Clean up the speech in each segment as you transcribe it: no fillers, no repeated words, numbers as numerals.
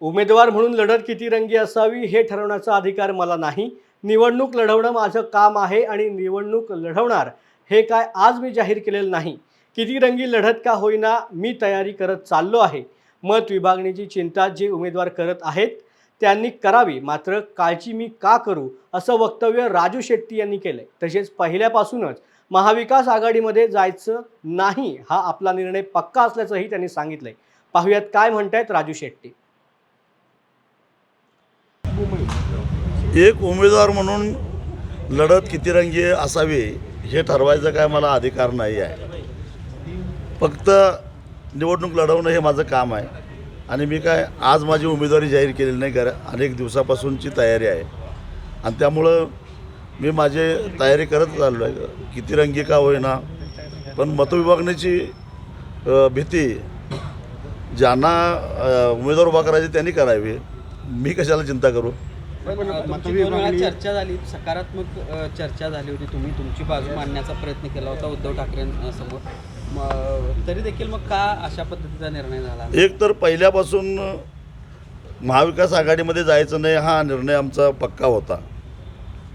उमेदवार म्हणून लढत किती रंगी असावी हे ठरवण्याचा अधिकार मला नाही। निवडणूक लढवणं माझं काम आहे आणि निवडणूक लढवणार हे काय आज मी जाहीर केलेलं नाही। किती रंगी लढत का होईना मी तयारी करत चाललो आहे। मत विभागणीची चिंता जे उमेदवार करत आहेत त्यांनी करावी, मात्र काळजी मी का करू असं वक्तव्य राजू शेट्टी यांनी केले। तसेच पहिल्यापासूनच महाविकास आघाडीमध्ये जायचं नाही हा आपला निर्णय पक्का असल्याचंही त्यांनी सांगितलंय। पाहूयात काय म्हणतायत राजू शेट्टी। एक उमेदवार म्हणून लढत किती रंगी असावी हे ठरवायचं काय मला अधिकार नाही आहे। फक्त निवडणूक लढवणं हे माझं काम आहे आणि मी काय आज माझी उमेदवारी जाहीर केलेली नाही, अनेक दिवसापासूनची तयारी आहे आणि त्यामुळं मी माझी तयारी करत चाललो आहे। किती रंगी का होईना, पण मतविभागणीची भीती ज्यांना उमेदवार उभा करायचे त्यांनी करावी, मी कशाला चिंता करू। चर्चा झाली, सकारात्मक चर्चा झाली होती, तुम्ही तुमची बाजू मांडण्याचा प्रयत्न केला होता उद्धव ठाकरेंसमोर, तरी देखील मग का अशा पद्धतीचा निर्णय झाला? एक तर पहिल्यापासून महाविकास आघाडीमध्ये जायचं नाही हा निर्णय आमचा पक्का होता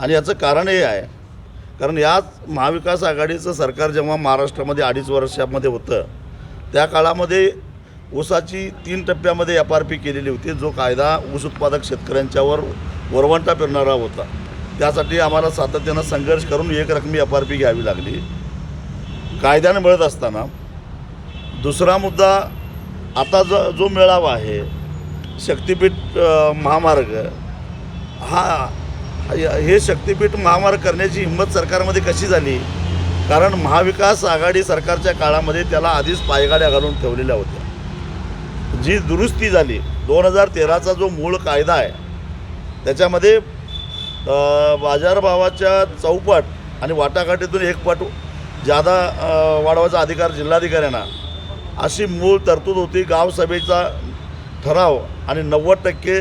आणि याचं कारण हे आहे, कारण याच महाविकास आघाडीचं सरकार जेव्हा महाराष्ट्रामध्ये 2.5 वर्षामध्ये होतं त्या काळामध्ये ऊसाची 3 टप्प्यामध्ये FRP केलेली होती, जो कायदा ऊस उत्पादक शेतकऱ्यांच्यावर वरवंटा फिरणारा होता। त्यासाठी आम्हाला सातत्यानं संघर्ष करून एक रकमी FRP घ्यावी लागली कायद्याने मिळत असताना। दुसरा मुद्दा आता जो मेळावा आहे शक्तिपीठ महामार्ग, हे शक्तिपीठ महामार्ग करण्याची हिंमत सरकारमध्ये कशी झाली? कारण महाविकास आघाडी सरकारच्या काळामध्ये त्याला आधीच पायगाड्या घालून ठेवलेल्या होत्या। जी दुरुस्ती झाली 2013चा जो मूळ कायदा आहे त्याच्यामध्ये बाजारभावाच्या चौपट आणि वाटाघाटीतून 1 पट जादा वाढवायचा अधिकार जिल्हाधिकाऱ्यांना अशी मूळ तरतूद होती। गावसभेचा ठराव आणि 90%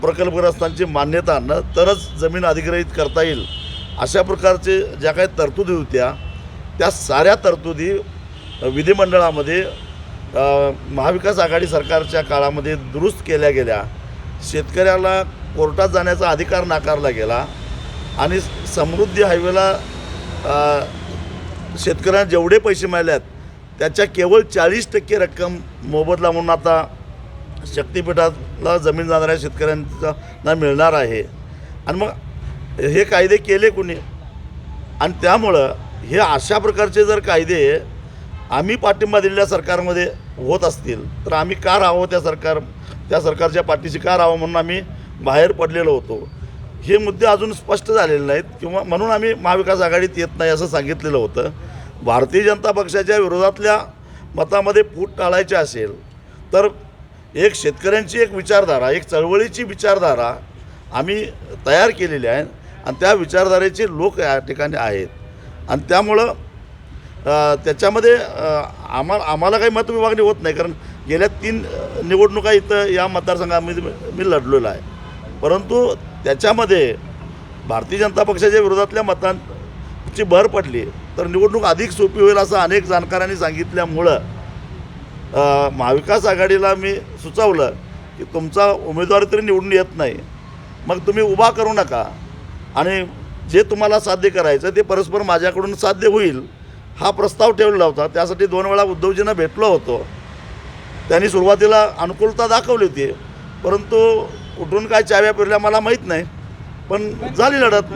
प्रकल्पग्रस्तांची मान्यता न तरच जमीन अधिग्रहित करता येईल अशा प्रकारचे ज्या काही तरतुदी होत्या त्या साऱ्या तरतुदी विधिमंडळामध्ये महाविकास आघाडी सरकारच्या काळामध्ये दुरुस्त केल्या गेल्या। शेतकऱ्याला कोर्टात जाण्याचा अधिकार नाकारला गेला आणि समृद्धी हायवेला शेतकऱ्यांना जेवढे पैसे मिळाले आहेत त्याच्या केवळ 40% रक्कम मोबदला म्हणून आता शक्तिपीठाला जमीन जाणाऱ्या शेतकऱ्यांना मिळणार आहे। आणि मग हे कायदे केले कोणी? आणि त्यामुळं हे अशा प्रकारचे जर कायदे आम्ही पाठिंबा दिलेल्या सरकारमध्ये होत असतील तर आम्ही का राहावं, त्या सरकारच्या पाठीशी का राहावं म्हणून आम्ही बाहेर पडलेलो होतो। हे मुद्दे अजून स्पष्ट झालेले नाहीत किंवा म्हणून आम्ही महाविकास आघाडीत येत नाही असं सांगितलेलं होतं। भारतीय जनता पक्षाच्या विरोधातल्या मतामध्ये फूट टाळायची असेल तर एक शेतकऱ्यांची एक विचारधारा, एक चळवळीची विचारधारा आम्ही तयार केलेली आहे आणि त्या विचारधारेचे लोक या ठिकाणी आहेत आणि त्यामुळं त्याच्यामध्ये आम्हाला काही मतविभागणी होत नाही, कारण गेल्या 3 निवडणुका इथं या मतदारसंघामध्ये मी लढलेलो आहे। परंतु त्याच्यामध्ये भारतीय जनता पक्षाच्या विरोधातल्या मतांची भर पडली तर निवडणूक अधिक सोपी होईल असं अनेक जाणकारांनी सांगितल्यामुळं महाविकास आघाडीला मी सुचवलं की तुमचा उमेदवार तरी निवडून येत नाही, मग तुम्ही उभा करू नका आणि जे तुम्हाला साध्य करायचं ते परस्पर माझ्याकडून साध्य होईल हा प्रस्ताव ठेवलेला होता। त्यासाठी 2 वेळा उद्धवजींना भेटलो होतो, त्यांनी सुरुवातीला अनुकूलता दाखवली होती, परंतु कुठून काय चाव्या फिरल्या मला माहीत नाही, पण झाली लढत।